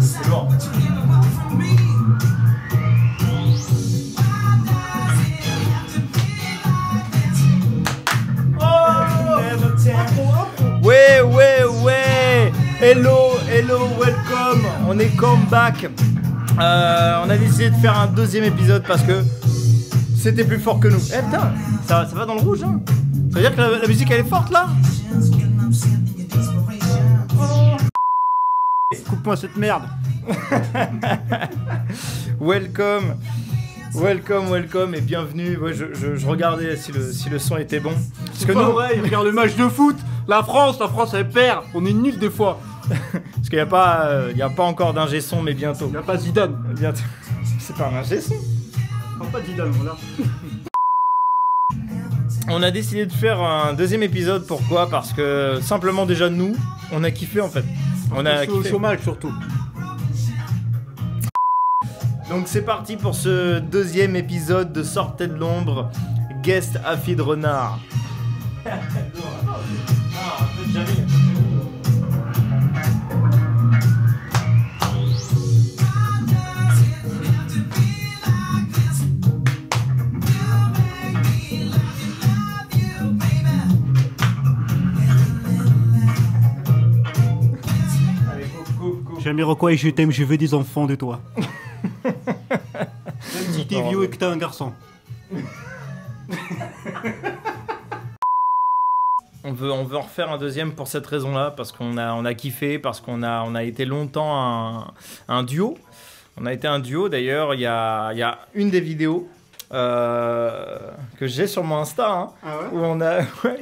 C'est lourd. Ouais. Hello, welcome. On est come back. On a décidé de faire un deuxième épisode parce que c'était plus fort que nous. Eh putain, ça va dans le rouge, hein. Ça veut dire que la musique elle est forte là. Coupe-moi cette merde. Welcome et bienvenue. Ouais, je regardais si le son était bon. Parce que nous, il regarde le match de foot. La France elle perd. On est nuls des fois. Parce qu'il n'y a pas encore d'ingé son, mais bientôt. Il n'y a pas Zidane. Bientôt. C'est pas un ingé son. Pas de Zidane, voilà. On a décidé de faire un deuxième épisode. Pourquoi? Parce que simplement déjà nous, on a kiffé en fait. On a kiffé. Au chômage surtout. Donc c'est parti pour ce deuxième épisode de Sortez de l'ombre, guest Afid Renard. Jamiroquai, je t'aime, je veux des enfants de toi. Même si t'es vieux et que t'es un garçon. On veut en refaire un deuxième pour cette raison-là, parce qu'on a kiffé, parce qu'on a été longtemps un duo. On a été un duo, d'ailleurs, il y a une des vidéos que j'ai sur mon Insta, hein, ah ouais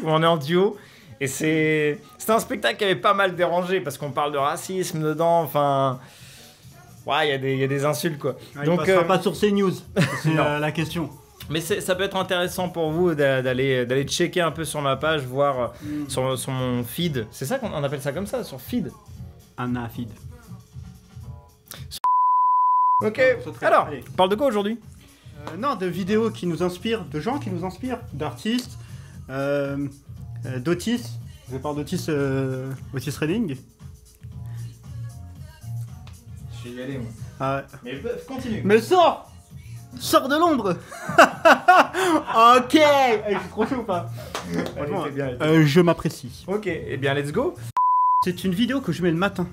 où on est en duo. Et c'était un spectacle qui avait pas mal dérangé, parce qu'on parle de racisme dedans, enfin... Ouais, il y a des insultes, quoi. Ah, donc, il passera pas sur CNews, c'est la question. Mais ça peut être intéressant pour vous d'aller checker un peu sur ma page, voir sur mon feed. C'est ça qu'on appelle ça comme ça, sur feed. Un feed. Ok, alors, on parle de quoi aujourd'hui? Non, de vidéos qui nous inspirent, de gens qui nous inspirent, d'artistes, d'Otis. Je parle d'Otis Otis Redding. Je vais y aller, moi. Ah ouais. Mais continue. Mais sors de l'ombre. Ok. Je suis trop chaud ou pas? Franchement, je m'apprécie. Ok, et bien let's go. C'est une vidéo que je mets le matin.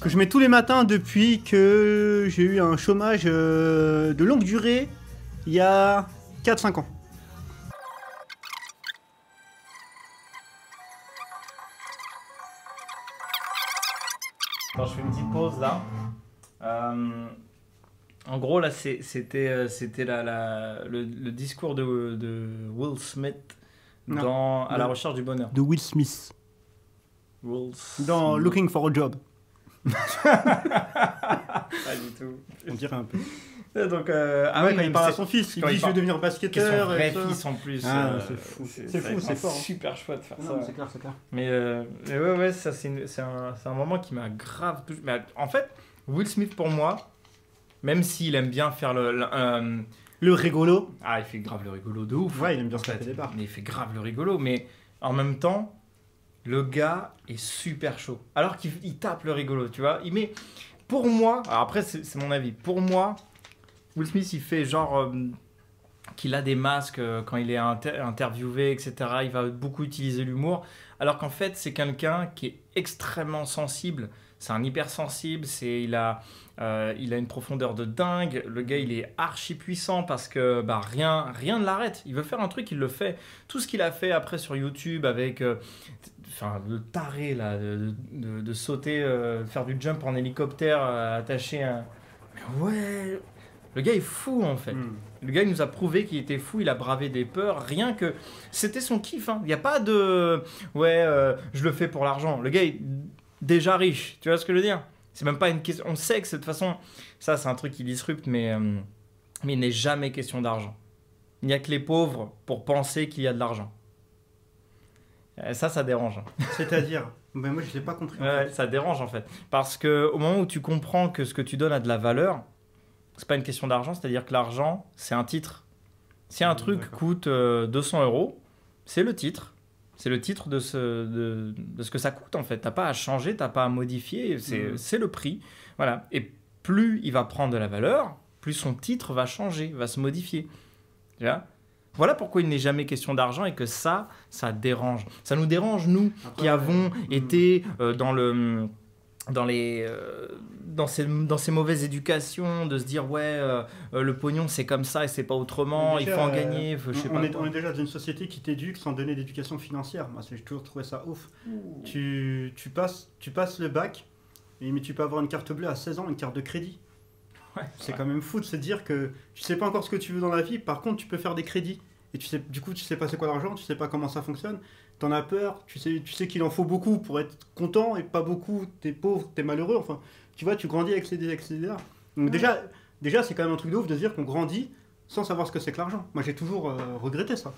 Que je mets tous les matins depuis que j'ai eu un chômage de longue durée il y a 4-5 ans. Alors, je fais une petite pause là. En gros, là, c'était le discours de Will Smith à la recherche du bonheur. De Will Smith. Dans Smith. Looking for a Job. Pas du tout. On dirait un peu. Donc, quand il parle à son fils, il dit je veux devenir basketteur. Son vrai fils en plus. C'est fou. C'est fort. Super choix de faire ça. C'est clair. Mais ouais, ça c'est un moment qui m'a grave touché. Mais en fait, Will Smith pour moi, même s'il aime bien faire le rigolo. Ah, il fait grave le rigolo de ouf. Ouais, il aime bien se taper des barres. Mais il fait grave le rigolo. Mais en même temps, le gars est super chaud. Alors qu'il tape le rigolo, tu vois. Pour moi, alors après c'est mon avis, pour moi, Will Smith il fait genre qu'il a des masques quand il est interviewé, etc. Il va beaucoup utiliser l'humour. Alors qu'en fait, c'est quelqu'un qui est extrêmement sensible. C'est un hypersensible. Il a une profondeur de dingue. Le gars, il est archi puissant parce que rien ne l'arrête. Il veut faire un truc, il le fait. Tout ce qu'il a fait après sur YouTube avec... le taré là, de sauter, faire du jump en hélicoptère, attaché à... Mais ouais... Le gars est fou en fait. Le gars il nous a prouvé qu'il était fou, il a bravé des peurs, rien que... C'était son kiff, hein. Il n'y a pas de... je le fais pour l'argent. Le gars est déjà riche, tu vois ce que je veux dire? C'est même pas une question... On sait que de toute façon, ça c'est un truc qui disrupte, mais il n'est jamais question d'argent. Il n'y a que les pauvres pour penser qu'il y a de l'argent. Ça dérange. C'est-à-dire moi je l'ai pas compris. Ouais, ça dérange en fait. Parce qu'au moment où tu comprends que ce que tu donnes a de la valeur, c'est pas une question d'argent, c'est-à-dire que l'argent, c'est un titre. Si un truc coûte 200 €, c'est le titre. C'est le titre de ce que ça coûte, en fait. Tu n'as pas à changer, tu n'as pas à modifier. C'est le prix. Voilà. Et plus il va prendre de la valeur, plus son titre va changer, va se modifier. Tu vois ? Voilà pourquoi il n'est jamais question d'argent et que ça dérange. Ça nous dérange, nous, qui avons été dans ces mauvaises éducations, de se dire le pognon c'est comme ça et c'est pas autrement, il faut en gagner. Je sais on est déjà dans une société qui t'éduque sans donner d'éducation financière. Moi, j'ai toujours trouvé ça ouf. Tu passes le bac, mais tu peux avoir une carte bleue à 16 ans, une carte de crédit. C'est quand même fou de se dire que tu sais pas encore ce que tu veux dans la vie, par contre tu peux faire des crédits. Et tu sais pas c'est quoi l'argent, tu sais pas comment ça fonctionne, t'en as peur, tu sais qu'il en faut beaucoup pour être content et pas beaucoup, t'es pauvre, t'es malheureux, enfin, tu vois, tu grandis avec ces idées-là. Donc déjà c'est quand même un truc de ouf de se dire qu'on grandit sans savoir ce que c'est que l'argent. Moi j'ai toujours regretté ça.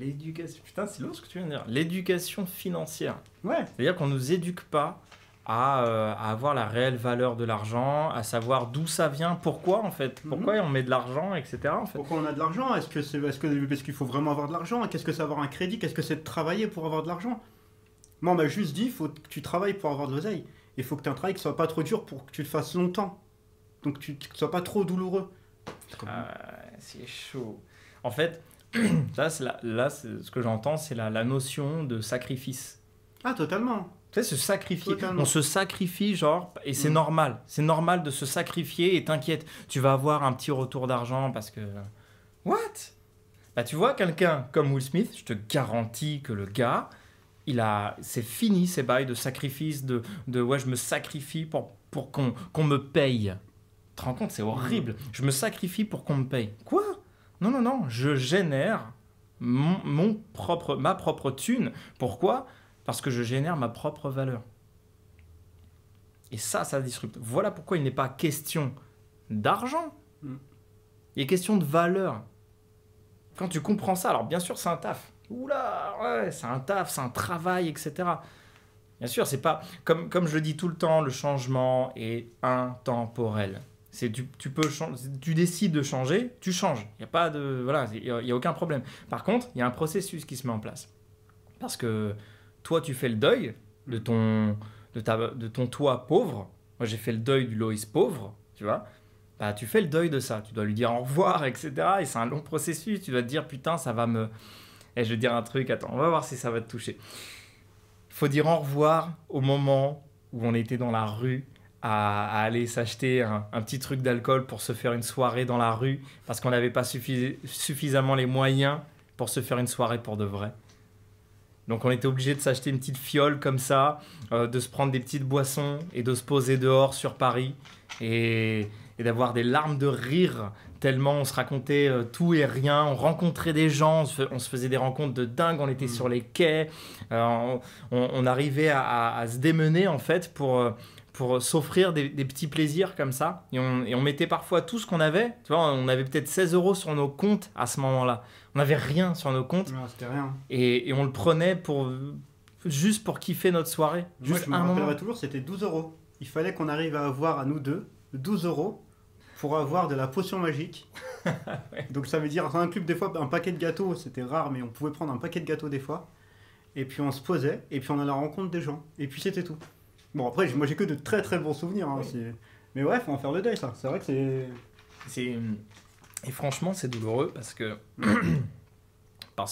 L'éducation, putain c'est lourd ce que tu viens de dire, l'éducation financière. Ouais. C'est-à-dire qu'on nous éduque pas à avoir la réelle valeur de l'argent, à savoir d'où ça vient, pourquoi en fait, pourquoi on met de l'argent, etc. En fait. Pourquoi on a de l'argent ? Est-ce qu'il faut vraiment avoir de l'argent ? Qu'est-ce que c'est avoir un crédit ? Qu'est-ce que c'est de travailler pour avoir de l'argent ? Moi on m'a juste dit, il faut que tu travailles pour avoir de l'oseille. Il faut que tu aies un travail qui soit pas trop dur pour que tu le fasses longtemps. Donc que ce soit pas trop douloureux. C'est chaud. En fait, là ce que j'entends, c'est la notion de sacrifice. Ah totalement. Tu sais, se sacrifier. Totalement. On se sacrifie, genre, et c'est normal. C'est normal de se sacrifier et t'inquiète, tu vas avoir un petit retour d'argent parce que... What ? Bah, tu vois, quelqu'un comme Will Smith, je te garantis que le gars, c'est fini ces bails de sacrifice, de je me sacrifie pour qu'on me paye. Tu te rends compte, c'est horrible. Je me sacrifie pour qu'on me paye. Quoi ? Non, je génère ma propre thune. Pourquoi ? Parce que je génère ma propre valeur. Et ça disrupte. Voilà pourquoi il n'est pas question d'argent. Il est question de valeur. Quand tu comprends ça, alors bien sûr c'est un taf. Oula, ouais, c'est un taf, c'est un travail, etc. Bien sûr, c'est pas... Comme je le dis tout le temps, le changement est intemporel. Tu décides de changer, tu changes. Il n'y a pas de... Voilà, il y a aucun problème. Par contre, il y a un processus qui se met en place. Parce que... Toi, tu fais le deuil de ton toi pauvre. Moi, j'ai fait le deuil du Loïs pauvre, tu vois. Bah, tu fais le deuil de ça. Tu dois lui dire au revoir, etc. Et c'est un long processus. Tu dois te dire, putain, ça va me... Et je vais te dire un truc, attends, on va voir si ça va te toucher. Il faut dire au revoir au moment où on était dans la rue à aller s'acheter un petit truc d'alcool pour se faire une soirée dans la rue parce qu'on n'avait pas suffisamment les moyens pour se faire une soirée pour de vrai. Donc on était obligé de s'acheter une petite fiole comme ça, de se prendre des petites boissons et de se poser dehors sur Paris et d'avoir des larmes de rire tellement on se racontait tout et rien, on rencontrait des gens, on se faisait des rencontres de dingue, on était sur les quais, on arrivait à se démener en fait pour s'offrir des petits plaisirs comme ça et on mettait parfois tout ce qu'on avait, tu vois, on avait peut-être 16 € sur nos comptes à ce moment-là. On n'avait rien sur nos comptes. Non, c'était rien. Et on le prenait juste pour kiffer notre soirée. Moi, Juste je me rappellerai toujours, c'était 12 €. Il fallait qu'on arrive à avoir, à nous deux, 12 € pour avoir de la potion magique. Ouais. Donc ça veut dire, ça inclut des fois un paquet de gâteaux, c'était rare, mais on pouvait prendre un paquet de gâteaux des fois. Et puis on se posait, et puis on allait à la rencontre des gens. Et puis c'était tout. Bon, après, moi j'ai que de très très bons souvenirs. Hein, oui. Mais ouais, faut en faire le deuil, ça. C'est vrai que c'est... Et franchement, c'est douloureux parce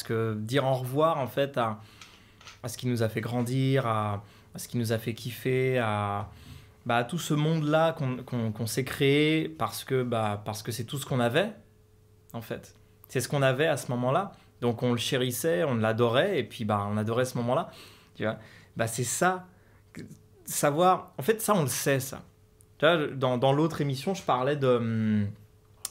que dire au revoir en fait à ce qui nous a fait grandir, à ce qui nous a fait kiffer, à tout ce monde-là qu'on s'est créé parce que c'est tout ce qu'on avait en fait. C'est ce qu'on avait à ce moment-là. Donc on le chérissait, on l'adorait et puis on adorait ce moment-là. Tu vois, c'est ça. Savoir, en fait, ça on le sait ça. Tu vois, dans l'autre émission, je parlais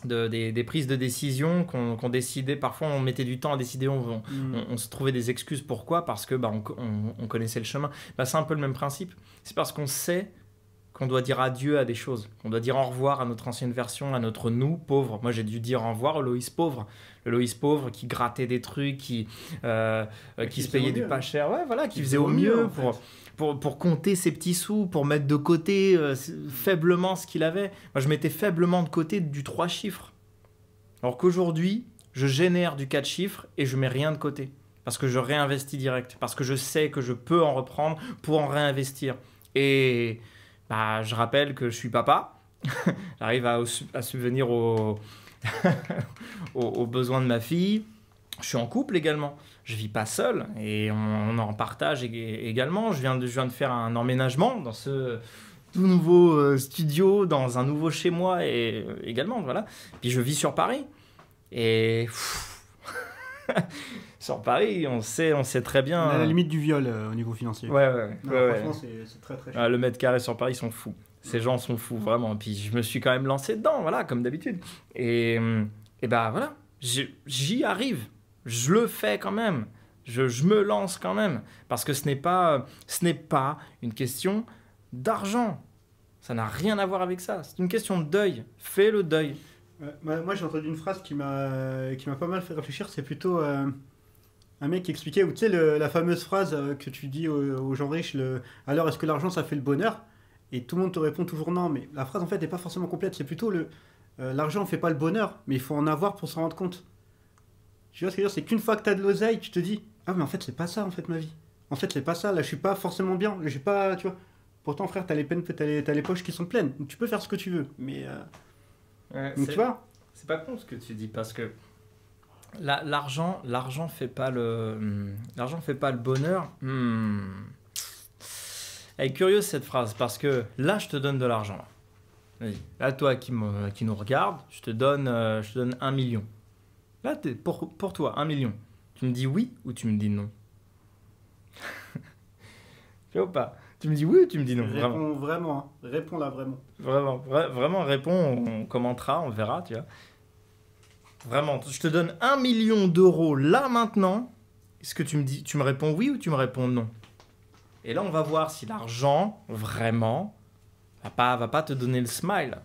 des prises de décision qu'on décidait, parfois on mettait du temps à décider, on se trouvait des excuses. Pourquoi ? Parce que on connaissait le chemin. C'est un peu le même principe. C'est parce qu'on sait qu'on doit dire adieu à des choses, qu'on doit dire au revoir à notre ancienne version, à notre nous pauvre. Moi j'ai dû dire au revoir au Loïs pauvre, le Loïs pauvre qui grattait des trucs, qui se payait du pas cher, ouais, voilà, qui faisait au mieux pour compter ses petits sous, pour mettre de côté faiblement ce qu'il avait. Moi, je mettais faiblement de côté du 3 chiffres. Alors qu'aujourd'hui, je génère du 4 chiffres et je mets rien de côté. parce que je réinvestis direct, parce que je sais que je peux en reprendre pour en réinvestir. Et bah, je rappelle que je suis papa, j'arrive à subvenir aux besoins de ma fille. Je suis en couple également. Je vis pas seul et on en partage également. Je viens de faire un emménagement dans ce tout nouveau studio, dans un nouveau chez moi et également, voilà. Puis je vis sur Paris. Et sur Paris, on sait très bien. On est à la limite du viol au niveau financier. Ouais. Franchement, c'est très très cher. Le mètre carré sur Paris, ils sont fous. Ces gens sont fous, vraiment. Puis je me suis quand même lancé dedans, voilà, comme d'habitude. Et bah voilà, j'y arrive. Je le fais quand même. Je me lance quand même. Parce que ce n'est pas une question d'argent. Ça n'a rien à voir avec ça. C'est une question de deuil. Fais le deuil. Moi, j'ai entendu une phrase qui m'a pas mal fait réfléchir. C'est plutôt un mec qui expliquait, ou tu sais, la fameuse phrase que tu dis aux gens riches, alors est-ce que l'argent ça fait le bonheur? Et tout le monde te répond toujours non. Mais la phrase en fait n'est pas forcément complète. C'est plutôt l'argent ne fait pas le bonheur, mais il faut en avoir pour s'en rendre compte. Tu vois ce que je veux dire? C'est qu'une fois que tu as de l'oseille, tu te dis ah, mais en fait, c'est pas ça en fait ma vie. En fait, c'est pas ça. Là, je suis pas forcément bien. J'ai pas, tu vois. Pourtant, frère, t'as les poches qui sont pleines. Donc, tu peux faire ce que tu veux. Mais donc, tu vois. C'est pas con ce que tu dis parce que l'argent fait pas le bonheur. Elle est curieuse cette phrase parce que là je te donne de l'argent. Là toi qui nous regarde, je te donne 1 million. Là pour toi 1 million. Tu me dis oui ou tu me dis non? Tu vois ou pas? Tu me dis oui ou tu me dis non? Réponds vraiment. Hein. Réponds là vraiment. Vraiment réponds, on commentera, on verra, tu vois. Vraiment, je te donne 1 million d'euros là maintenant. Est-ce que tu me réponds oui ou tu me réponds non? Et là, on va voir si l'argent, vraiment, va pas te donner le smile.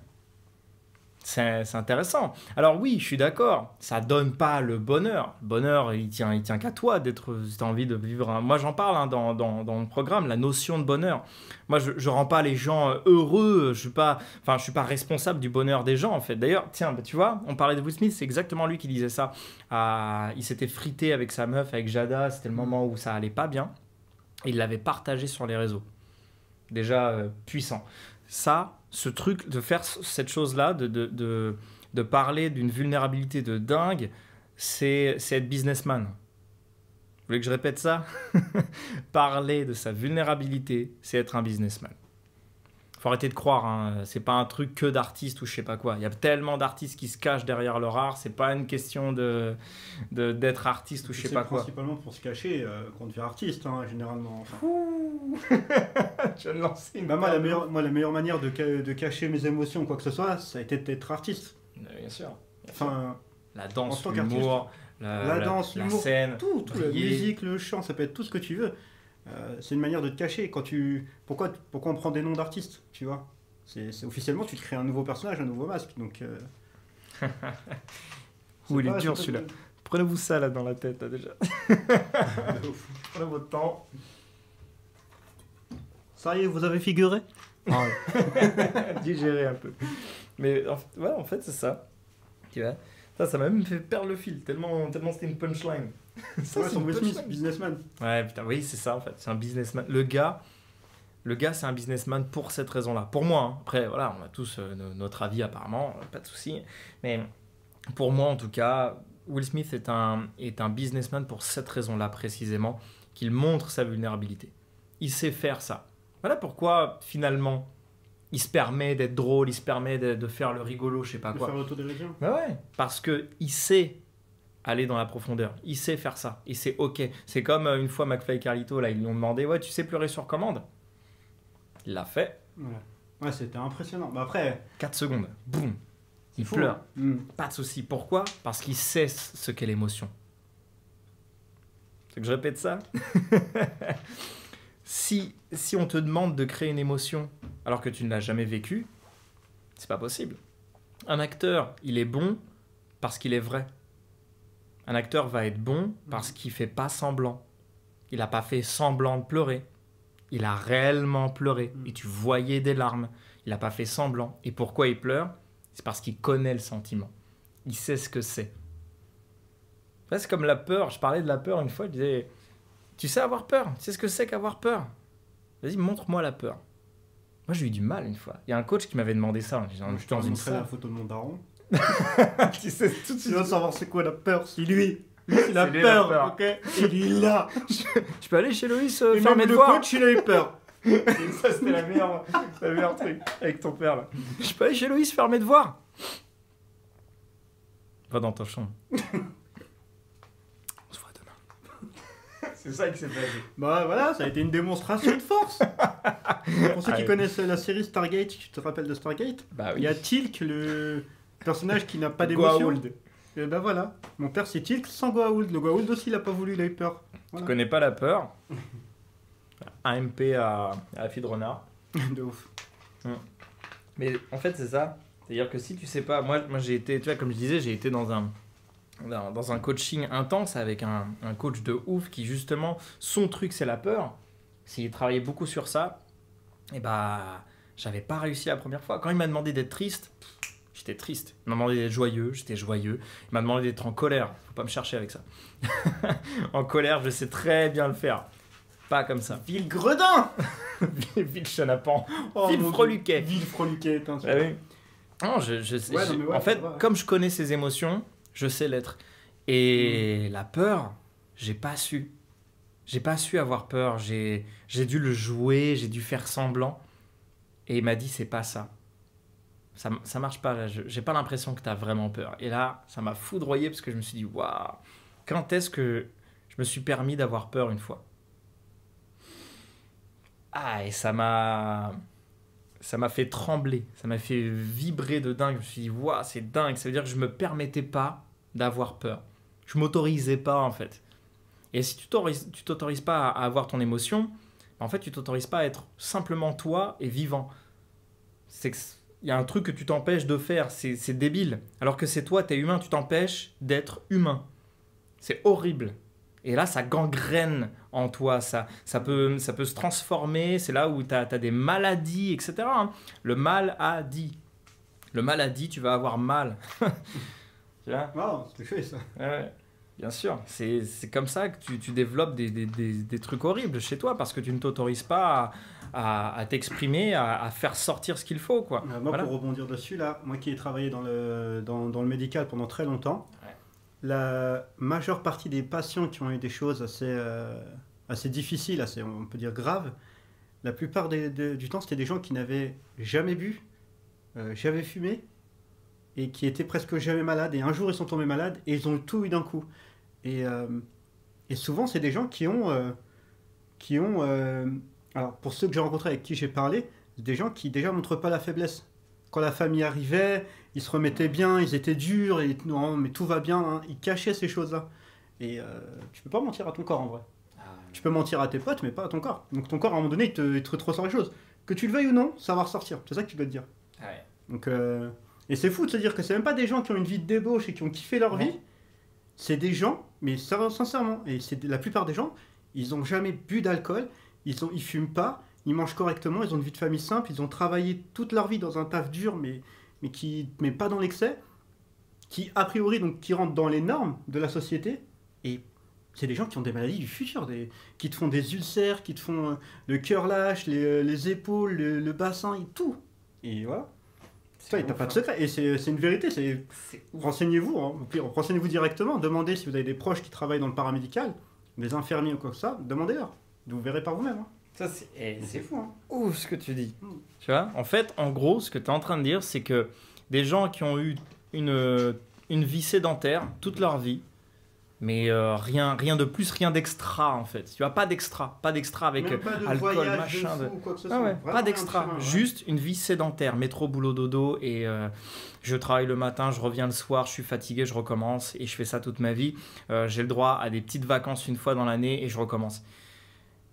C'est intéressant. Alors oui, je suis d'accord, ça donne pas le bonheur. Le bonheur, il tient qu'à toi d'être, si tu as envie de vivre. Moi, j'en parle dans le programme, la notion de bonheur. Moi, je rends pas les gens heureux. Je suis pas responsable du bonheur des gens en fait. D'ailleurs, tiens, bah, tu vois, on parlait de Will Smith, c'est exactement lui qui disait ça. Il s'était frité avec sa meuf, avec Jada. C'était le moment où ça allait pas bien. Et il l'avait partagé sur les réseaux. Déjà puissant. Ça, ce truc, de faire cette chose-là, de parler d'une vulnérabilité de dingue, c'est être businessman. Vous voulez que je répète ça? Parler de sa vulnérabilité, c'est être un businessman. Faut arrêter de croire, hein. C'est pas un truc que d'artistes ou je sais pas quoi. Il y a tellement d'artistes qui se cachent derrière leur art. C'est pas une question d'être artiste ou je sais pas quoi. Principalement pour se cacher qu'on devient artiste, hein, généralement. Enfin. Tu viens de lancer une moi, la meilleure manière de cacher mes émotions ou quoi que ce soit, ça a été d'être artiste. Bien sûr. Enfin, la danse, l'humour, la scène, tout la musique, le chant, ça peut être tout ce que tu veux. C'est une manière de te cacher. Pourquoi on prend des noms d'artistes, tu vois? C'est officiellement, tu te crées un nouveau personnage, un nouveau masque. Donc, il est dur celui-là. Prenez-vous ça là dans la tête là, déjà. Prenez votre temps. Ça y est, vous avez figuré? Digérer un peu. Mais en fait, c'est ça. Tu vois, ça m'a même fait perdre le fil, tellement c'était une punchline. Ça, c'est un businessman. Ouais, putain, oui, c'est ça en fait. C'est un businessman. Le gars, c'est un businessman pour cette raison-là. Pour moi, hein. Après, voilà, on a tous notre avis apparemment, pas de souci. Mais pour moi, en tout cas, Will Smith est un businessman pour cette raison-là précisément, qu'il montre sa vulnérabilité. Il sait faire ça. Voilà pourquoi, finalement, il se permet d'être drôle, il se permet de faire le rigolo, je sais pas quoi. De faire l'autodérision. Bah ouais, parce qu'il sait aller dans la profondeur. Il sait faire ça. Et c'est OK. C'est comme une fois McFly et Carlito, là, ils lui ont demandé « Ouais, tu sais pleurer sur commande ?» Il l'a fait. Ouais, c'était impressionnant. Mais après... 4 secondes. Boum. Il pleure. Pas de souci. Pourquoi? Parce qu'il sait ce qu'est l'émotion. C'est que je répète ça. Si on te demande de créer une émotion alors que tu ne l'as jamais vécue, c'est pas possible. Un acteur, il est bon parce qu'il est vrai. Un acteur va être bon parce qu'il fait pas semblant. Il n'a pas fait semblant de pleurer. Il a réellement pleuré. Et tu voyais des larmes. Il n'a pas fait semblant. Et pourquoi il pleure? C'est parce qu'il connaît le sentiment. Il sait ce que c'est. Là, c'est comme la peur. Je parlais de la peur une fois, je disais, tu sais avoir peur? Tu sais ce que c'est qu'avoir peur? Vas-y, montre-moi la peur. Moi, j'ai eu du mal une fois. Il y a un coach qui m'avait demandé ça. J'étais dans une montrer la salle. photo de mon daron. Tu sais tout de Tu suite. veux savoir c'est quoi la peur? C'est lui. Lui, c'est la C'est lui, peur, la peur. ok? Et lui, là. Je peux aller chez Loïs Et faire même mes le devoirs. coach, il a eu peur. Ça, c'était la meilleure truc avec ton père, là. Je peux aller chez Loïs faire mes devoirs. Va dans ta chambre. On se voit demain. C'est ça qui s'est passé. Bah voilà, ça a été une démonstration de force. Pour ceux qui Allez. connaissent la série Stargate, tu te rappelles de Stargate? Bah Il oui. y a Teal'c, le personnage qui n'a pas d'émotion. Goa'uld. Et bah voilà, mon père c'est Teal'c sans Goa'uld. Le Goa'uld aussi il a pas voulu, il a eu peur. Tu Voilà. connais pas la peur. AMP à la fille de renard. De ouf. Mais en fait, c'est ça. C'est-à-dire que si tu sais pas, moi j'ai été, tu vois, comme je disais, j'ai été dans un coaching intense avec un coach de ouf qui, justement, son truc, c'est la peur. S'il travaillait beaucoup sur ça, et bah, j'avais pas réussi la première fois. Quand il m'a demandé d'être triste, j'étais triste. Il m'a demandé d'être joyeux, j'étais joyeux. Il m'a demandé d'être en colère. Faut pas me chercher avec ça. En colère, je sais très bien le faire. Pas comme ça. Ville Gredin. Ville chenapan. Oh, Ville mon Freluquet. Dieu. Ville Freluquet, putain, Ah oui. Non, Ouais, non, mais ouais, en fait, ça va. comme je connais ces émotions, je sais l'être. Et la peur, j'ai pas su. J'ai pas su avoir peur. J'ai dû le jouer, j'ai dû faire semblant. Et il m'a dit, c'est pas ça. Ça marche pas. Là. J'ai pas l'impression que t'as vraiment peur. Et là, ça m'a foudroyé parce que je me suis dit, waouh, quand est-ce que je me suis permis d'avoir peur une fois? Ah, et ça m'a fait trembler, ça m'a fait vibrer de dingue. Je me suis dit, waouh, c'est dingue. Ça veut dire que je me permettais pas d'avoir peur. Je m'autorisais pas, en fait. Et si tu t'autorises pas à avoir ton émotion, en fait, tu t'autorises pas à être simplement toi et vivant. Il y a un truc que tu t'empêches de faire, c'est débile. Alors que c'est toi, t'es humain, tu t'empêches d'être humain. C'est horrible. Et là, ça gangrène en toi, ça peut se transformer, c'est là où tu as des maladies, etc. hein. Le mal a dit. Le mal a dit, tu vas avoir mal. Tu vois? Waouh, c'était fait ça. Ouais, bien sûr. C'est comme ça que tu développes des trucs horribles chez toi, parce que tu ne t'autorises pas à t'exprimer, à faire sortir ce qu'il faut. Quoi. Moi, Voilà. pour rebondir dessus, là, moi qui ai travaillé dans le médical pendant très longtemps, Ouais. la majeure partie des patients qui ont eu des choses assez difficiles, assez, on peut dire graves, la plupart du temps, c'était des gens qui n'avaient jamais bu, jamais fumé, et qui étaient presque jamais malades. Et un jour, ils sont tombés malades et ils ont tout eu d'un coup. Et souvent, c'est des gens qui ont alors, pour ceux que j'ai rencontrés avec qui j'ai parlé, c'est des gens qui déjà montrent pas la faiblesse. Quand la famille arrivait, ils se remettaient bien, ils étaient durs, et non, mais tout va bien, hein. Ils cachaient ces choses-là. Et tu peux pas mentir à ton corps en vrai. Tu peux mentir à tes potes, mais pas à ton corps. Donc ton corps, à un moment donné, il te ressort les choses. Que tu le veuilles ou non, ça va ressortir. C'est ça que tu dois te dire. Ouais. Donc, et c'est fou de se dire que c'est même pas des gens qui ont une vie de débauche et qui ont kiffé leur vie. C'est des gens, mais sincèrement, et la plupart des gens, ils ont jamais bu d'alcool, ils fument pas, ils mangent correctement, ils ont une vie de famille simple, ils ont travaillé toute leur vie dans un taf dur, mais pas dans l'excès, qui a priori donc qui rentrent dans les normes de la société. Et c'est des gens qui ont des maladies du futur, qui te font des ulcères, qui te font le cœur lâche, les épaules, le bassin, et tout. Et voilà. Ça, t'as pas de secret. Et c'est une vérité. Renseignez-vous. Hein. Au pire, renseignez-vous directement. Demandez si vous avez des proches qui travaillent dans le paramédical, des infirmiers ou quoi que ça. Demandez-leur. Vous verrez par vous-même. Hein. Ça, c'est fou. Hein. ouf ce que tu dis. Tu vois, en fait, en gros, ce que tu es en train de dire, c'est que des gens qui ont eu une vie sédentaire toute leur vie, mais rien de plus, rien d'extra en fait. Tu vois, pas d'extra avec Même pas de alcool, voyage machin. de fou ou quoi que ce Ah soit. ouais, Vraiment pas d'extra, rien de chemin, juste une vie sédentaire, métro, boulot, dodo, et je travaille le matin, je reviens le soir, je suis fatigué, je recommence, et je fais ça toute ma vie. J'ai le droit à des petites vacances une fois dans l'année, et je recommence.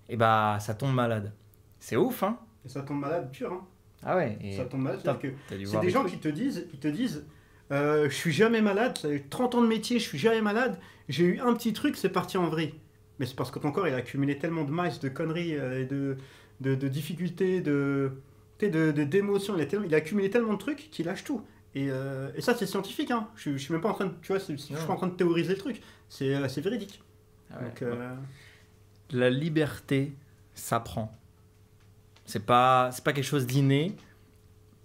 Et bah, ça tombe malade. C'est ouf, hein? Et ça tombe malade pur. Hein. Ah ouais. Et Ça tombe malade. C'est-à-dire que t'as dû c'est voir des gens qui te disent, je suis jamais malade, ça fait 30 ans de métier, je suis jamais malade, j'ai eu un petit truc, c'est parti en vrille. Mais c'est parce que ton corps, il a accumulé tellement de maïs, de conneries, et de difficultés, d'émotions, il a accumulé tellement de trucs qu'il lâche tout. Et ça, c'est scientifique. Hein. Je suis même pas en train de, tu vois, je suis pas en train de théoriser le truc. C'est véridique. Ah ouais. Donc, La liberté s'apprend. C'est pas quelque chose d'inné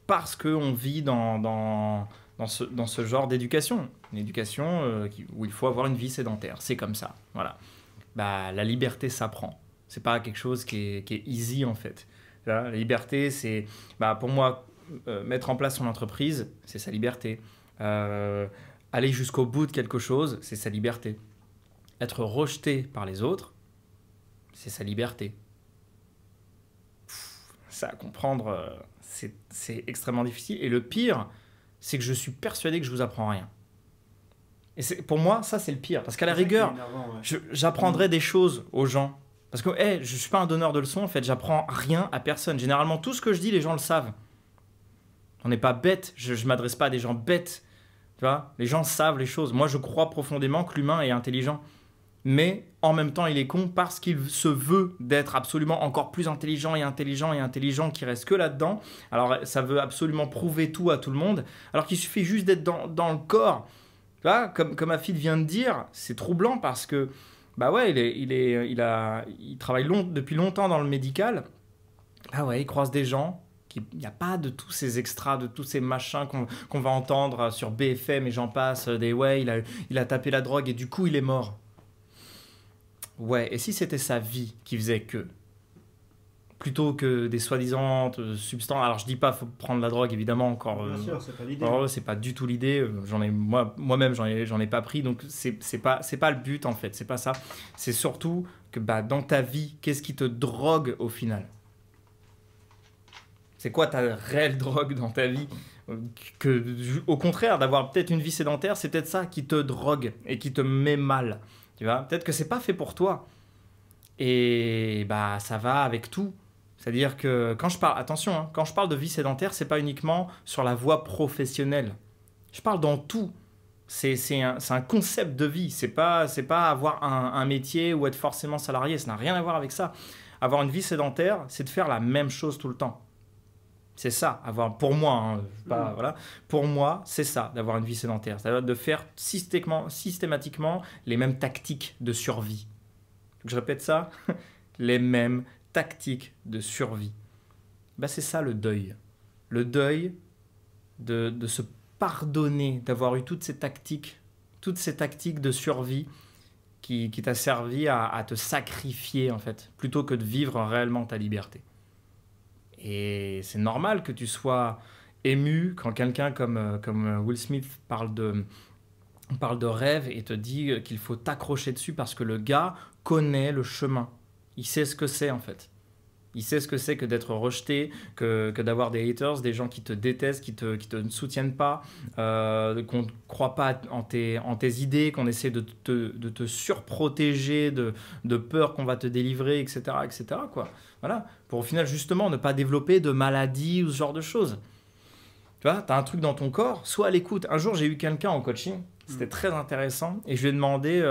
parce qu'on vit dans ce genre d'éducation. Une éducation où il faut avoir une vie sédentaire. C'est comme ça. Voilà. Bah, la liberté s'apprend. C'est pas quelque chose qui est easy en fait. Là, la liberté, c'est pour moi mettre en place son entreprise, c'est sa liberté. Aller jusqu'au bout de quelque chose, c'est sa liberté. Être rejeté par les autres, c'est sa liberté. Ça à comprendre, c'est extrêmement difficile. Et le pire, c'est que je suis persuadé que je vous apprends rien. Et pour moi, ça c'est le pire. Parce qu'à la rigueur, j'apprendrai des choses aux gens. Parce que je ne suis pas un donneur de leçons, en fait, j'apprends rien à personne. Généralement, tout ce que je dis, les gens le savent. On n'est pas bête, je ne m'adresse pas à des gens bêtes. Tu vois, les gens savent les choses. Moi, je crois profondément que l'humain est intelligent. Mais en même temps, il est con parce qu'il se veut d'être absolument encore plus intelligent et intelligent et intelligent qui reste que là-dedans. Alors, ça veut absolument prouver tout à tout le monde. Alors qu'il suffit juste d'être dans le corps. Tu vois, comme Afid vient de dire, c'est troublant parce que il travaille depuis longtemps dans le médical. Il croise des gens. Il n'y a pas de tous ces extras, de tous ces machins qu'on va entendre sur BFM et j'en passe. Il a tapé la drogue et du coup, il est mort. Ouais, et si c'était sa vie qui faisait que plutôt que des soi-disant substances. Alors, je dis pas faut prendre la drogue, évidemment, encore. Bien sûr, c'est pas l'idée. C'est pas du tout l'idée. Moi-même, j'en ai pas pris. Donc, c'est pas le but, en fait. C'est pas ça. C'est surtout que dans ta vie, qu'est-ce qui te drogue au final? C'est quoi ta réelle drogue dans ta vie? Au contraire, d'avoir peut-être une vie sédentaire, c'est peut-être ça qui te drogue et qui te met mal. Tu vois, peut-être que c'est pas fait pour toi. Et ça va avec tout. C'est-à-dire que quand je parle, attention, hein, quand je parle de vie sédentaire, c'est pas uniquement sur la voie professionnelle. Je parle dans tout. C'est un concept de vie. C'est pas avoir un métier ou être forcément salarié. Ça n'a rien à voir avec ça. Avoir une vie sédentaire, c'est de faire la même chose tout le temps. C'est ça, pour moi, hein, voilà. Pour moi, c'est ça, d'avoir une vie sédentaire. C'est-à-dire de faire systématiquement les mêmes tactiques de survie. Je répète ça, les mêmes tactiques de survie. C'est ça le deuil. Le deuil de se pardonner, d'avoir eu toutes ces tactiques de survie qui t'a servi à te sacrifier, en fait, plutôt que de vivre réellement ta liberté. Et c'est normal que tu sois ému quand quelqu'un comme Will Smith parle de rêve et te dit qu'il faut t'accrocher dessus parce que le gars connaît le chemin. Il sait ce que c'est en fait. Il sait ce que c'est que d'être rejeté, que d'avoir des haters, des gens qui te détestent, qui te soutiennent pas, qu'on ne croit pas en tes idées, qu'on essaie de te surprotéger de peur qu'on va te délivrer, etc. etc. quoi. Voilà. Pour au final, justement, ne pas développer de maladies ou ce genre de choses. Tu vois, tu as un truc dans ton corps, sois à l'écoute. Un jour, j'ai eu quelqu'un en coaching, c'était très intéressant, et je lui ai demandé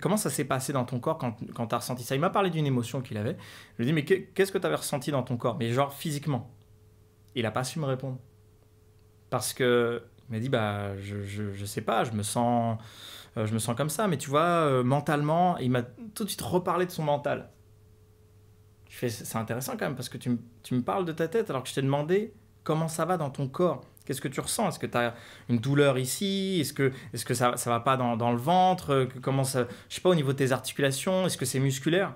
comment ça s'est passé dans ton corps quand tu as ressenti ça. Il m'a parlé d'une émotion qu'il avait. Je lui ai dit, mais qu'est-ce que tu avais ressenti dans ton corps? Mais genre physiquement. Il n'a pas su me répondre. Parce qu'il m'a dit, je sais pas, je me sens comme ça, mais tu vois, mentalement, il m'a tout de suite reparlé de son mental. Je fais, c'est intéressant quand même, parce que tu me parles de ta tête alors que je t'ai demandé comment ça va dans ton corps. Qu'est-ce que tu ressens? Est-ce que tu as une douleur ici? Est-ce que ça va pas dans le ventre? Comment ça, je sais pas, au niveau de tes articulations? Est-ce que c'est musculaire?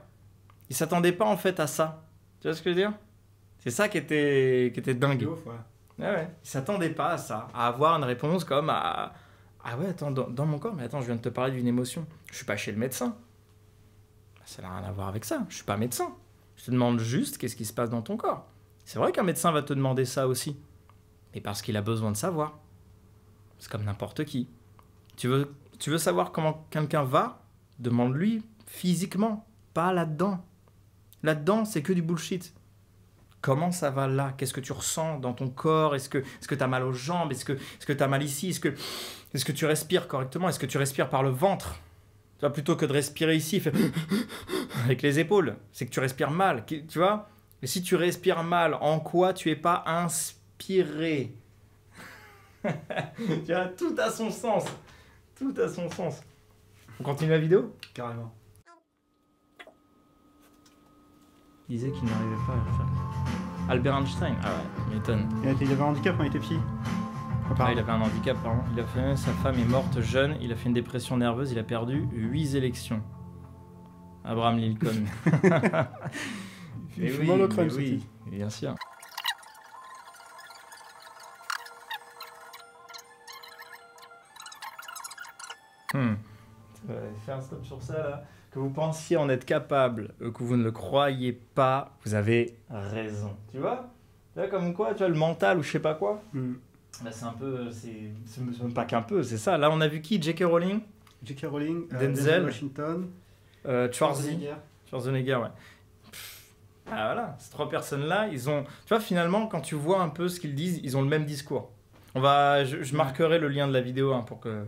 Il s'attendait pas en fait à ça. Tu vois ce que je veux dire? C'est ça qui était dingue. Ouf, ouais. Ouais. Il s'attendait pas à ça, à avoir une réponse comme ah ouais, attends, dans mon corps, mais attends, je viens de te parler d'une émotion. Je suis pas chez le médecin. Ça n'a rien à voir avec ça. Je suis pas médecin. Je te demande juste qu'est-ce qui se passe dans ton corps. C'est vrai qu'un médecin va te demander ça aussi. Et parce qu'il a besoin de savoir. C'est comme n'importe qui. Tu veux savoir comment quelqu'un va? Demande-lui physiquement, pas là-dedans. Là-dedans, c'est que du bullshit. Comment ça va là? Qu'est-ce que tu ressens dans ton corps? Est-ce que tu as mal aux jambes? Est-ce que tu as mal ici? Est-ce que tu respires correctement? Est-ce que tu respires par le ventre? Tu vois, plutôt que de respirer ici, avec les épaules. C'est que tu respires mal, tu vois? Et si tu respires mal, en quoi tu n'es pas inspiré. Tu vois, tout a son sens. Tout a son sens. On continue la vidéo? Carrément. Il disait qu'il n'arrivait pas à le faire. Albert Einstein? Ah ouais, tu m'étonnes. Il avait un handicap quand il était petit. Ah, il avait un handicap, pardon. Il a fait, sa femme est morte jeune, il a fait une dépression nerveuse, il a perdu 8 élections. Abraham Lincoln. Il fume le crâne, oui, bien sûr. Fais un stop sur ça là. Que vous pensiez en être capable, que vous ne le croyez pas, vous avez raison. Tu vois? Là, comme quoi, tu vois, le mental ou je sais pas quoi. Bah, c'est un peu, c'est même pas qu'un peu, c'est ça. Là, on a vu qui? J.K. Rowling, J.K. Rowling, Denzel Washington, Schwarzenegger, ouais. Ah voilà, ces 3 personnes-là, ils ont... Tu vois, finalement, quand tu vois un peu ce qu'ils disent, ils ont le même discours. Je marquerai le lien de la vidéo hein, pour que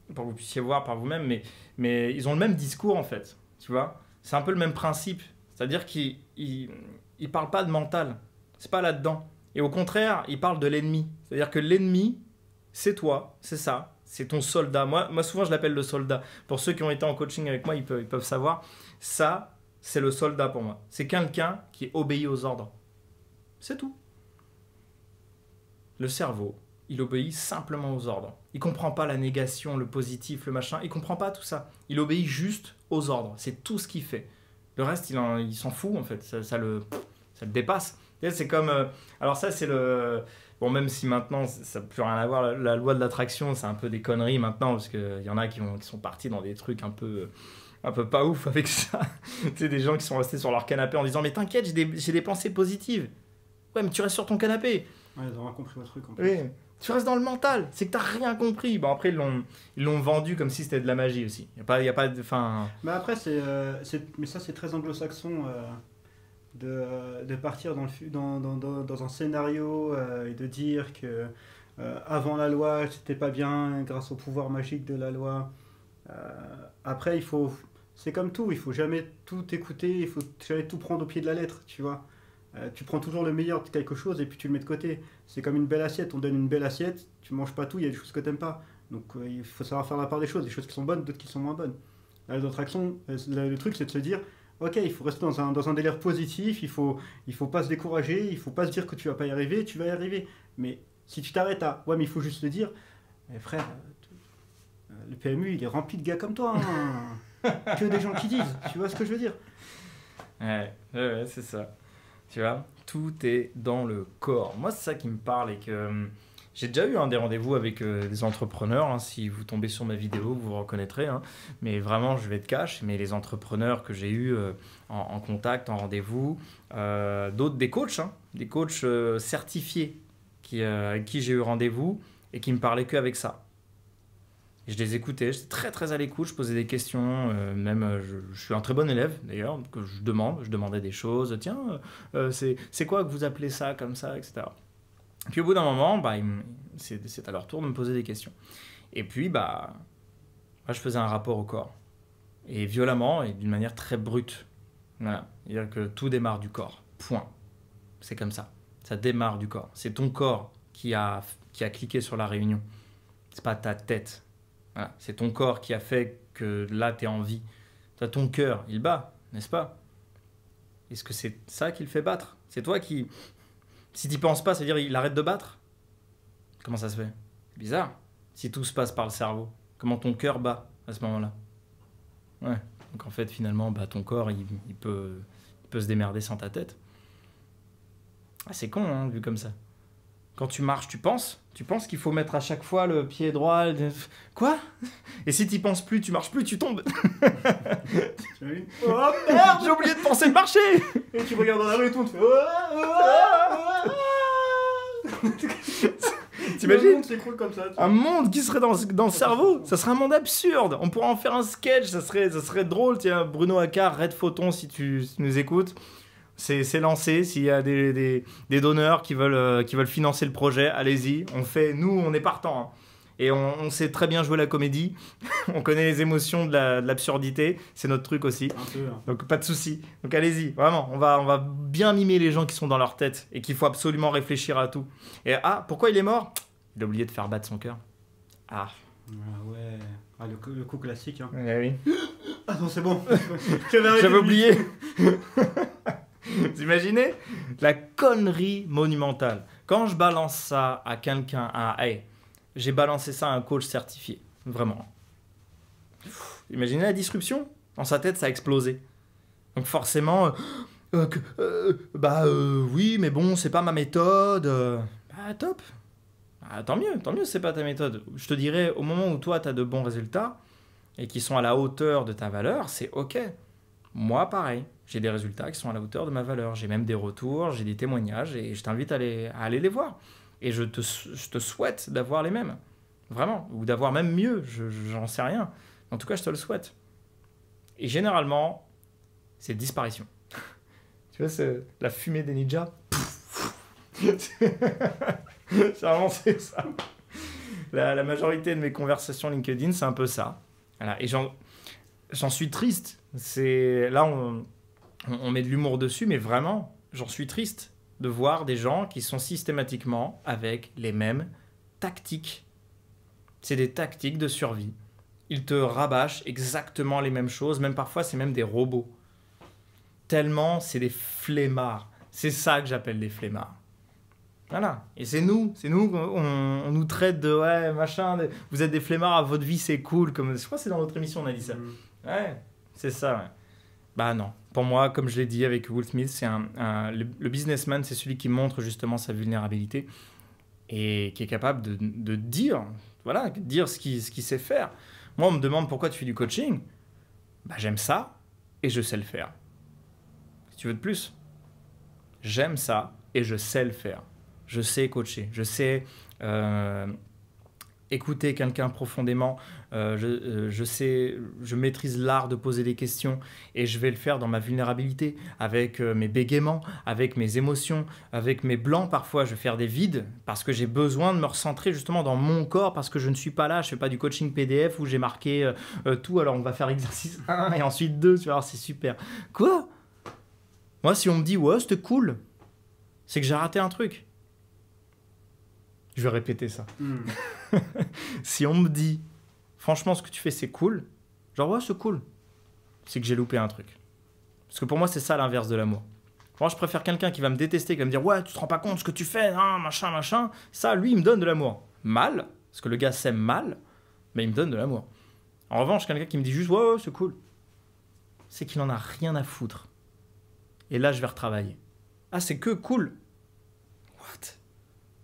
vous puissiez voir par vous-même, mais ils ont le même discours, en fait. Tu vois, c'est un peu le même principe. C'est-à-dire qu'ils parlent pas de mental. C'est pas là-dedans. Et au contraire, ils parlent de l'ennemi. C'est-à-dire que l'ennemi, c'est toi, c'est ça. C'est ton soldat. Moi, souvent, je l'appelle le soldat. Pour ceux qui ont été en coaching avec moi, ils peuvent savoir. Ça, c'est le soldat pour moi. C'est quelqu'un qui obéit aux ordres. C'est tout. Le cerveau, il obéit simplement aux ordres. Il ne comprend pas la négation, le positif, le machin. Il ne comprend pas tout ça. Il obéit juste aux ordres. C'est tout ce qu'il fait. Le reste, il s'en fout, en fait. Ça le dépasse. C'est comme... alors ça, c'est le... Bon, même si maintenant, ça n'a plus rien à voir, la loi de l'attraction, c'est un peu des conneries maintenant, parce qu'il y en a qui sont partis dans des trucs un peu pas ouf avec ça. Tu sais, des gens qui sont restés sur leur canapé en disant « Mais t'inquiète, j'ai des pensées positives. » Ouais, mais tu restes sur ton canapé. Ouais, ils ont rien compris au truc, en plus. Oui, tu restes dans le mental. C'est que t'as rien compris. Bon, après, ils l'ont vendu comme si c'était de la magie aussi. Il y a pas de... Fin... Mais après, mais ça, c'est très anglo-saxon... De partir dans un scénario et de dire que avant la loi c'était pas bien grâce au pouvoir magique de la loi. Après c'est comme tout, il faut jamais tout écouter, il faut jamais tout prendre au pied de la lettre, tu vois. Tu prends toujours le meilleur de quelque chose et puis tu le mets de côté. C'est comme une belle assiette, on donne une belle assiette, tu manges pas tout, il y a des choses que t'aimes pas. Donc il faut savoir faire la part des choses qui sont bonnes, d'autres qui sont moins bonnes. La loi d'attraction, le truc c'est de se dire ok, il faut rester dans un délire positif, il faut pas se décourager, il faut pas se dire que tu vas pas y arriver, tu vas y arriver. Mais si tu t'arrêtes à ouais, mais il faut juste le dire, frère, le PMU il est rempli de gars comme toi, hein. Que des gens qui disent, tu vois ce que je veux dire? Ouais, c'est ça. Tu vois, tout est dans le corps. Moi, c'est ça qui me parle et que j'ai déjà eu des rendez-vous avec des entrepreneurs. Hein, si vous tombez sur ma vidéo, vous vous reconnaîtrez. Hein, mais vraiment, je vais être cash. Mais les entrepreneurs que j'ai eu en contact, en rendez-vous, d'autres, des coachs certifiés avec qui j'ai eu rendez-vous et qui me parlaient qu'avec ça. Et je les écoutais, j'étais très très à l'écoute, je posais des questions, je suis un très bon élève d'ailleurs, que je demandais des choses, tiens, c'est quoi que vous appelez ça comme ça, etc. Puis au bout d'un moment, c'est à leur tour de me poser des questions. Et puis, moi, je faisais un rapport au corps. Et violemment et d'une manière très brute. Voilà. C'est-à-dire que tout démarre du corps. Point. C'est comme ça. Ça démarre du corps. C'est ton corps qui a cliqué sur la réunion. C'est pas ta tête. Voilà. C'est ton corps qui a fait que là, tu es en vie. Ton cœur, il bat, n'est-ce pas? Est-ce que c'est ça qui le fait battre? C'est toi qui... Si tu n'y penses pas, ça veut dire qu'il arrête de battre? Comment ça se fait? C'est bizarre. Si tout se passe par le cerveau, comment ton cœur bat à ce moment-là? Ouais. Donc en fait, finalement, ton corps, il peut se démerder sans ta tête. Ah, c'est con, hein, vu comme ça. Quand tu marches, tu penses qu'il faut mettre à chaque fois le pied droit. Quoi? Et si tu n'y penses plus, tu marches plus, tu tombes. Oh merde, j'ai oublié de penser de marcher. Et tu regardes dans la rue et tout, tu fais... T'imagines? S'écroule comme ça. Un monde qui serait dans le cerveau, ça serait un monde absurde. On pourrait en faire un sketch, ça serait drôle. Tiens, Bruno Accard, Red Photon, si tu nous écoutes. C'est lancé, s'il y a des donneurs qui veulent financer le projet, allez-y, nous on est partant. Hein. Et on sait très bien jouer la comédie. On connaît les émotions de l'absurdité. C'est notre truc aussi. Un peu, hein. Donc pas de souci. Donc allez-y, vraiment. On va bien mimer les gens qui sont dans leur tête et qu'il faut absolument réfléchir à tout. Et pourquoi il est mort? Il a oublié de faire battre son cœur. Ah. Ah ouais. Ah, le coup classique. Hein. Oui. Ah non, c'est bon. J'avais oublié. Vous imaginez? La connerie monumentale. Quand je balance ça à quelqu'un, j'ai balancé ça à un coach certifié. Vraiment. Imaginez la disruption. Dans sa tête, ça a explosé. Donc forcément, oui, mais bon, c'est pas ma méthode. Top. Tant mieux, c'est pas ta méthode. Je te dirais, au moment où toi, tu as de bons résultats et qui sont à la hauteur de ta valeur, c'est OK. Moi, pareil, j'ai des résultats qui sont à la hauteur de ma valeur. J'ai même des retours, j'ai des témoignages et je t'invite à aller les voir. Et je te souhaite d'avoir les mêmes. Vraiment. Ou d'avoir même mieux, j'en sais rien. En tout cas, je te le souhaite. Et généralement, c'est disparition. Tu vois, c'est la fumée des ninjas. C'est vraiment ça. La majorité de mes conversations LinkedIn, c'est un peu ça. Voilà. Et j'en suis triste. Là, on met de l'humour dessus, mais vraiment, j'en suis triste de voir des gens qui sont systématiquement avec les mêmes tactiques. C'est des tactiques de survie. Ils te rabâchent exactement les mêmes choses, même parfois, c'est même des robots. Tellement, c'est des flemmards. C'est ça que j'appelle des flemmards. Voilà. Et c'est nous, on nous traite de ouais, machin, vous êtes des flemmards, à votre vie, c'est cool. Comme, je crois que c'est dans notre émission, on a dit ça. Ouais, c'est ça, ouais. Bah non. Pour moi, comme je l'ai dit avec Will Smith, le businessman, c'est celui qui montre justement sa vulnérabilité et qui est capable de dire, voilà, dire ce qu'il sait faire. Moi, on me demande pourquoi tu fais du coaching. Bah, j'aime ça et je sais le faire. Si tu veux de plus, j'aime ça et je sais le faire. Je sais coacher, je sais écouter quelqu'un profondément, je maîtrise l'art de poser des questions et je vais le faire dans ma vulnérabilité, avec mes bégaiements, avec mes émotions, avec mes blancs. Parfois, je vais faire des vides parce que j'ai besoin de me recentrer justement dans mon corps parce que je ne suis pas là, je ne fais pas du coaching PDF où j'ai marqué tout, alors on va faire exercice 1 et ensuite 2, tu vas voir, c'est super. Quoi? Moi, si on me dit « ouais, c'était cool », c'est que j'ai raté un truc. Je vais répéter ça. Si on me dit, franchement, ce que tu fais, c'est cool, genre, ouais, c'est cool, c'est que j'ai loupé un truc. Parce que pour moi, c'est ça l'inverse de l'amour. Moi, je préfère quelqu'un qui va me détester, qui va me dire, ouais, tu te rends pas compte de ce que tu fais, hein, machin. Ça, lui, il me donne de l'amour. Mal, parce que le gars s'aime mal, mais il me donne de l'amour. En revanche, quelqu'un qui me dit juste, ouais, c'est cool, c'est qu'il en a rien à foutre. Et là, je vais retravailler. Ah, c'est que cool. What?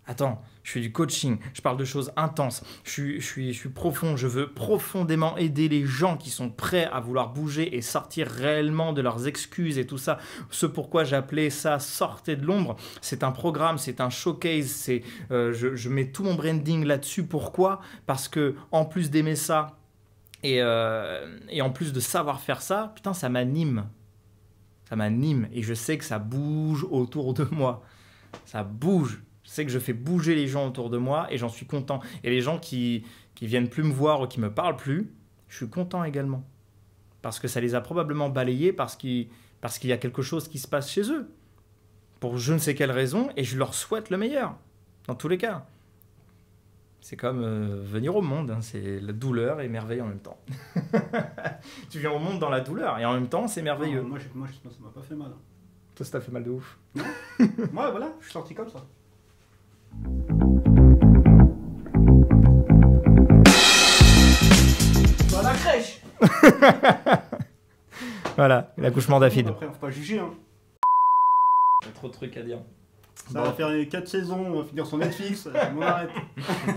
Attends, je fais du coaching, je parle de choses intenses, je suis profond, je veux profondément aider les gens qui sont prêts à vouloir bouger et sortir réellement de leurs excuses et tout ça. Ce pourquoi j'ai appelé ça « Sortez de l'ombre », c'est un programme, c'est un showcase, je mets tout mon branding là-dessus. Pourquoi? Parce que en plus d'aimer ça et en plus de savoir faire ça, putain, ça m'anime. Ça m'anime et je sais que ça bouge autour de moi. Ça bouge. Je sais que je fais bouger les gens autour de moi et j'en suis content. Et les gens qui viennent plus me voir ou qui me parlent plus, je suis content également. Parce que ça les a probablement balayés parce qu'il y a quelque chose qui se passe chez eux. Pour je ne sais quelle raison, et je leur souhaite le meilleur. Dans tous les cas. C'est comme venir au monde. Hein. C'est la douleur et merveille en même temps. Tu viens au monde dans la douleur et en même temps, c'est merveilleux. Non, moi, ça m'a pas fait mal. Toi, ça t'a fait mal de ouf. Non. Moi, voilà, je suis sorti comme ça. Dans la crèche. Voilà, l'accouchement d'Afid. Après, faut pas juger. Hein. Il y a trop de trucs à dire. Ça va faire 4 saisons, on va finir sur Netflix, on arrête.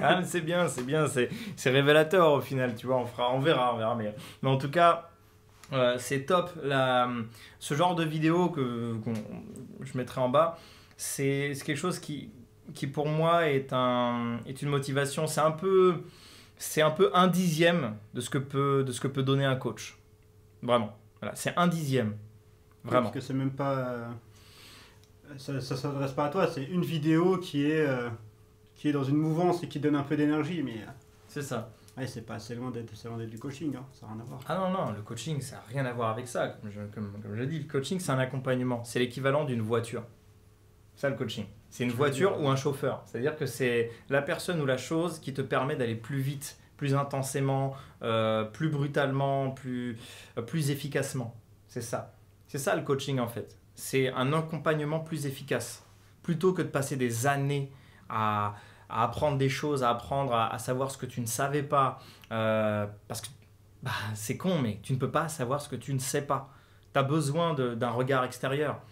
Ah, mais c'est bien, c'est révélateur au final, tu vois, on verra. Mais en tout cas, c'est top. Ce genre de vidéo que je mettrai en bas, c'est quelque chose qui pour moi est une motivation. C'est un peu 1/10 de ce que peut donner un coach. Vraiment. Voilà, c'est 1/10. Vraiment. Parce que c'est même pas... Ça s'adresse pas à toi, c'est une vidéo qui est dans une mouvance et qui donne un peu d'énergie, mais C'est ça. Ouais, c'est pas assez loin d'être du coaching, hein. Ça n'a rien à voir. Ah non, non, le coaching, ça n'a rien à voir avec ça. Comme je dis, le coaching, c'est un accompagnement. C'est l'équivalent d'une voiture. Ça, le coaching. C'est une voiture ou un chauffeur. C'est-à-dire que c'est la personne ou la chose qui te permet d'aller plus vite, plus intensément, plus brutalement, plus efficacement. C'est ça. C'est ça le coaching en fait. C'est un accompagnement plus efficace. Plutôt que de passer des années à apprendre des choses, à apprendre à savoir ce que tu ne savais pas. Parce que c'est con, mais tu ne peux pas savoir ce que tu ne sais pas. Tu as besoin d'un regard extérieur.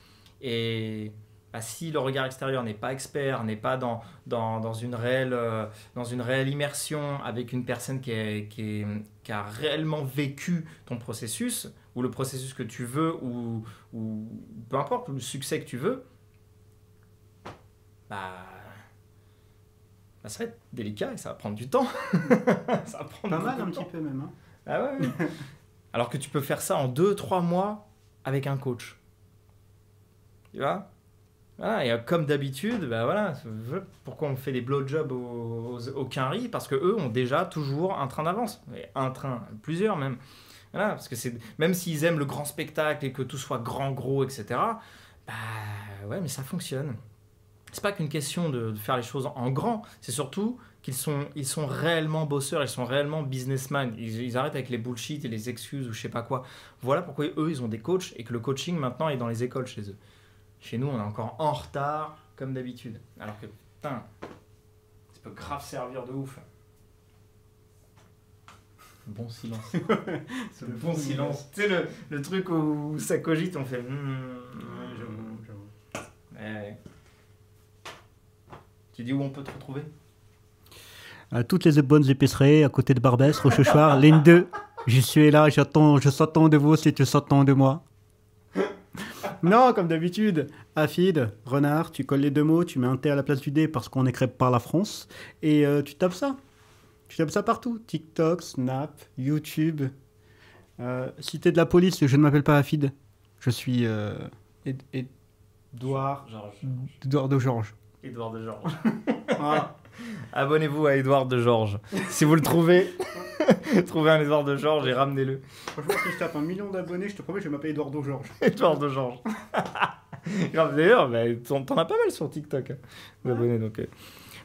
Et si le regard extérieur n'est pas expert, n'est pas dans une réelle immersion avec une personne qui a réellement vécu ton processus, ou le processus que tu veux, ou peu importe, le succès que tu veux, ça va être délicat et ça va prendre du temps. Ça va prendre pas mal un petit peu même. Hein. Ah ouais. Alors que tu peux faire ça en 2-3 mois avec un coach. Tu vois? Voilà, et comme d'habitude, voilà, pourquoi on fait des blowjobs aux quinries? Parce qu'eux ont déjà toujours un train d'avance. Un train, plusieurs même. Voilà, parce que même s'ils aiment le grand spectacle et que tout soit grand, gros, etc., ouais, mais ça fonctionne. C'est pas qu'une question de faire les choses en grand, c'est surtout qu'ils sont réellement bosseurs, ils sont réellement businessmen. Ils arrêtent avec les bullshit et les excuses ou je sais pas quoi. Voilà pourquoi eux, ils ont des coachs et que le coaching maintenant est dans les écoles chez eux. Chez nous, on est encore en retard, comme d'habitude. Alors que, putain, ça peut grave servir de ouf. Bon silence. C'est le bon silence. Tu sais, le truc où ça cogite, on fait... j'avoue. Ouais. Tu dis où on peut te retrouver? À toutes les bonnes épiceries, à côté de Barbès, Rochechouart, ligne 2. Je suis là, je s'attends de vous si tu s'attends de moi. Non, comme d'habitude, Afid, renard, tu colles les deux mots, tu mets un T à la place du D parce qu'on écrit par la France, et tu tapes ça. Tu tapes ça partout. TikTok, Snap, YouTube. Si t'es de la police, je ne m'appelle pas Afid. Je suis Edouard de Georges. Édouard de Georges. Voilà. Abonnez-vous à Édouard de Georges. Si vous le trouvez, trouvez un Édouard de Georges et ramenez-le. Franchement, si je tape 1 million d'abonnés, je te promets, je vais m'appeler Édouard de Georges. Édouard de Georges. D'ailleurs, t'en as pas mal sur TikTok, d'abonnés. Donc,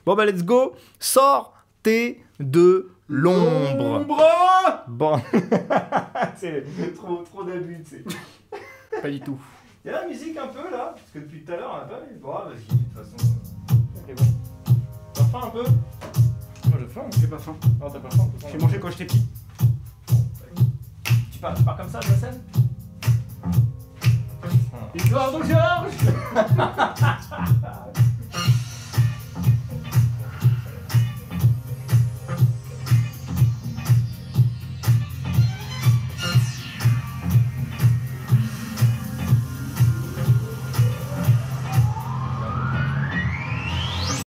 Bon, let's go. Sortez de l'ombre. Bon. C'est trop d'abus, tu sais. Pas du tout. Il y a la musique un peu là, parce que depuis tout à l'heure on n'a pas vu. Bon, vas-y, de toute façon. Ok, bon. T'as faim un peu? Moi j'ai faim. J'ai pas faim. Non, t'as pas faim. J'ai mangé quand j'étais petit. Tu pars comme ça de la scène? Édouard de Georges.